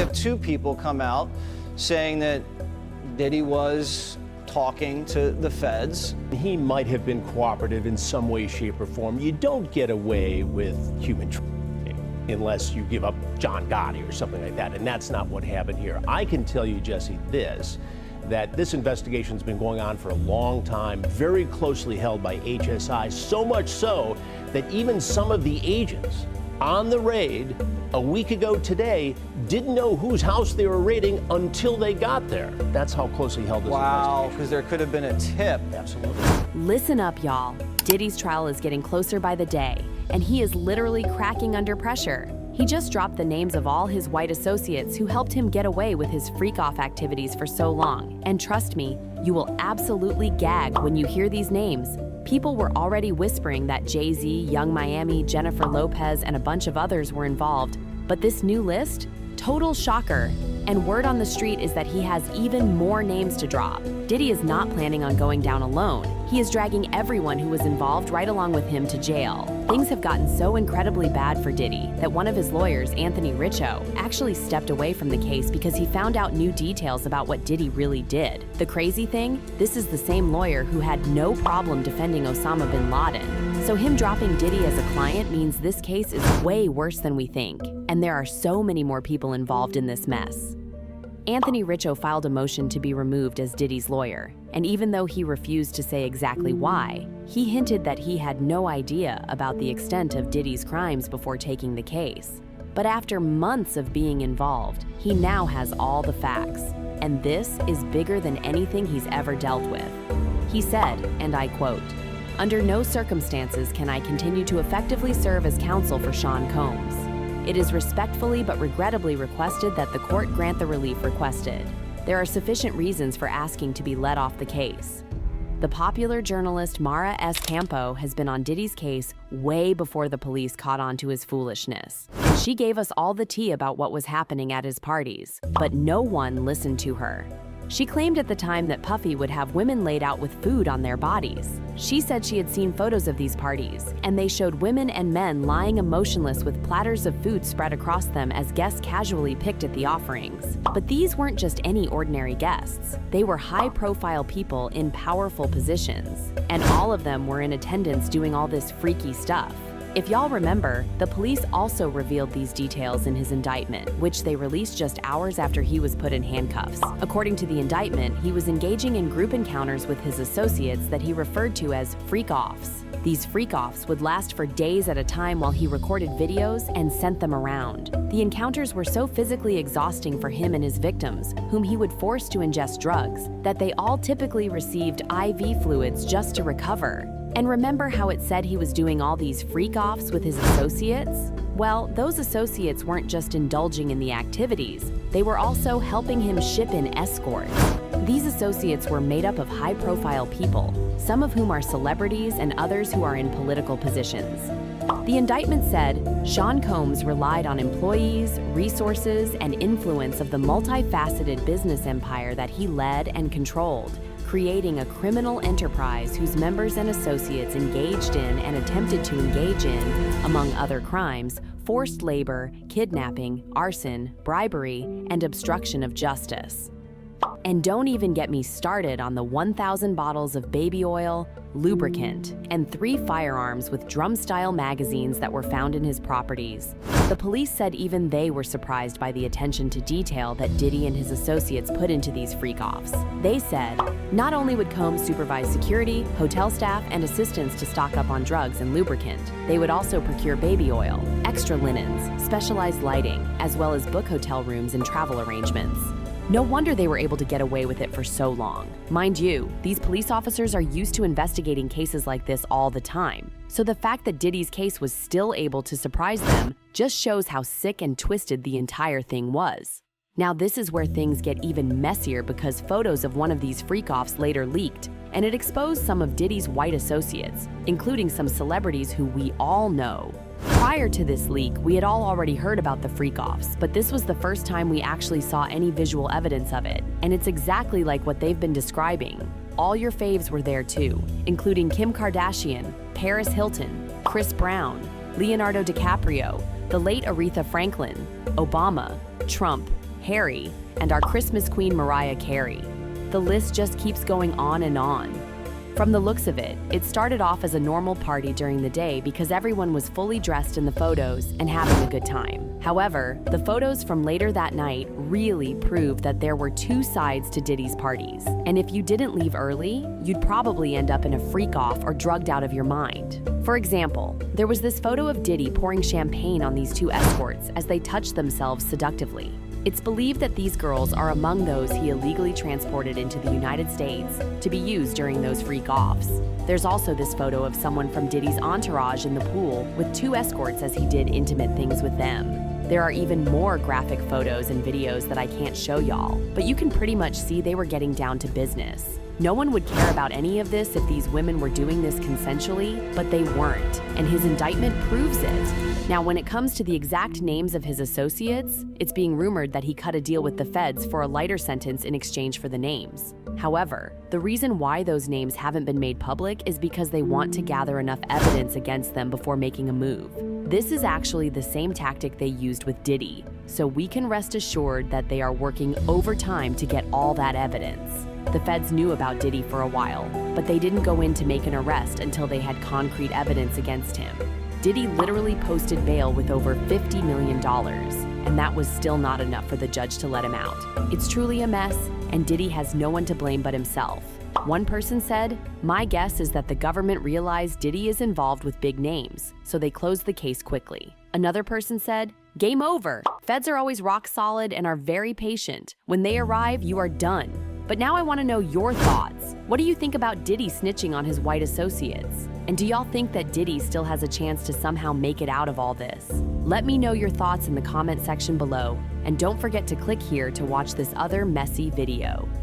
have two people come out saying that Diddy was talking to the feds. He might have been cooperative in some way, shape, or form. You don't get away with human trafficking unless you give up John Gotti or something like that, and that's not what happened here. I can tell you, Jesse, that this investigation's been going on for a long time, very closely held by HSI, so much so that even some of the agents on the raid a week ago today didn't know whose house they were raiding until they got there. That's how closely held this Wow, investigation. because there could have been a tip. Absolutely. Listen up, y'all. Diddy's trial is getting closer by the day, and he is literally cracking under pressure. He just dropped the names of all his white associates who helped him get away with his freak-off activities for so long. And trust me, you will absolutely gag when you hear these names. People were already whispering that Jay-Z, Young Miami, Jennifer Lopez, and a bunch of others were involved. But this new list? Total shocker. And word on the street is that he has even more names to drop. Diddy is not planning on going down alone. He is dragging everyone who was involved right along with him to jail. Things have gotten so incredibly bad for Diddy that one of his lawyers, Anthony Richo, actually stepped away from the case because he found out new details about what Diddy really did. The crazy thing? This is the same lawyer who had no problem defending Osama bin Laden. So him dropping Diddy as a client means this case is way worse than we think, and there are so many more people involved in this mess. Anthony Richo filed a motion to be removed as Diddy's lawyer, and even though he refused to say exactly why, he hinted that he had no idea about the extent of Diddy's crimes before taking the case. But after months of being involved, he now has all the facts, and this is bigger than anything he's ever dealt with. He said, and I quote, "Under no circumstances can I continue to effectively serve as counsel for Sean Combs. It is respectfully but regrettably requested that the court grant the relief requested. There are sufficient reasons for asking to be let off the case." The popular journalist Mara S. Campo has been on Diddy's case way before the police caught on to his foolishness. She gave us all the tea about what was happening at his parties, but no one listened to her. She claimed at the time that Puffy would have women laid out with food on their bodies. She said she had seen photos of these parties, and they showed women and men lying emotionless with platters of food spread across them as guests casually picked at the offerings. But these weren't just any ordinary guests. They were high-profile people in powerful positions, and all of them were in attendance doing all this freaky stuff. If y'all remember, the police also revealed these details in his indictment, which they released just hours after he was put in handcuffs. According to the indictment, he was engaging in group encounters with his associates that he referred to as freak-offs. These freak-offs would last for days at a time while he recorded videos and sent them around. The encounters were so physically exhausting for him and his victims, whom he would force to ingest drugs, that they all typically received IV fluids just to recover. And remember how it said he was doing all these freak-offs with his associates? Well, those associates weren't just indulging in the activities, they were also helping him ship in escorts. These associates were made up of high-profile people, some of whom are celebrities and others who are in political positions. The indictment said Sean Combs relied on employees, resources, and influence of the multifaceted business empire that he led and controlled, creating a criminal enterprise whose members and associates engaged in and attempted to engage in, among other crimes, forced labor, kidnapping, arson, bribery, and obstruction of justice. And don't even get me started on the 1,000 bottles of baby oil, lubricant, and 3 firearms with drum-style magazines that were found in his properties. The police said even they were surprised by the attention to detail that Diddy and his associates put into these freak-offs. They said, not only would Combs supervise security, hotel staff, and assistants to stock up on drugs and lubricant, they would also procure baby oil, extra linens, specialized lighting, as well as book hotel rooms and travel arrangements. No wonder they were able to get away with it for so long. Mind you, these police officers are used to investigating cases like this all the time. So the fact that Diddy's case was still able to surprise them just shows how sick and twisted the entire thing was. Now this is where things get even messier because photos of one of these freak-offs later leaked, and it exposed some of Diddy's white associates, including some celebrities who we all know. Prior to this leak, we had all already heard about the freak-offs, but this was the first time we actually saw any visual evidence of it, and it's exactly like what they've been describing. All your faves were there too, including Kim Kardashian, Paris Hilton, Chris Brown, Leonardo DiCaprio, the late Aretha Franklin, Obama, Trump, Harry, and our Christmas queen Mariah Carey. The list just keeps going on and on. From the looks of it, it started off as a normal party during the day because everyone was fully dressed in the photos and having a good time. However, the photos from later that night really proved that there were two sides to Diddy's parties. And if you didn't leave early, you'd probably end up in a freak-off or drugged out of your mind. For example, there was this photo of Diddy pouring champagne on these two escorts as they touched themselves seductively. It's believed that these girls are among those he illegally transported into the United States to be used during those freak-offs. There's also this photo of someone from Diddy's entourage in the pool with two escorts as he did intimate things with them. There are even more graphic photos and videos that I can't show y'all, but you can pretty much see they were getting down to business. No one would care about any of this if these women were doing this consensually, but they weren't, and his indictment proves it. Now, when it comes to the exact names of his associates, it's being rumored that he cut a deal with the feds for a lighter sentence in exchange for the names. However, the reason why those names haven't been made public is because they want to gather enough evidence against them before making a move. This is actually the same tactic they used with Diddy, so we can rest assured that they are working overtime to get all that evidence. The feds knew about Diddy for a while, but they didn't go in to make an arrest until they had concrete evidence against him. Diddy literally posted bail with over $50 million, and that was still not enough for the judge to let him out. It's truly a mess, and Diddy has no one to blame but himself. One person said, "My guess is that the government realized Diddy is involved with big names, so they closed the case quickly." Another person said, "Game over. Feds are always rock solid and are very patient. When they arrive, you are done." But now I want to know your thoughts. What do you think about Diddy snitching on his white associates? And do y'all think that Diddy still has a chance to somehow make it out of all this? Let me know your thoughts in the comment section below, and don't forget to click here to watch this other messy video.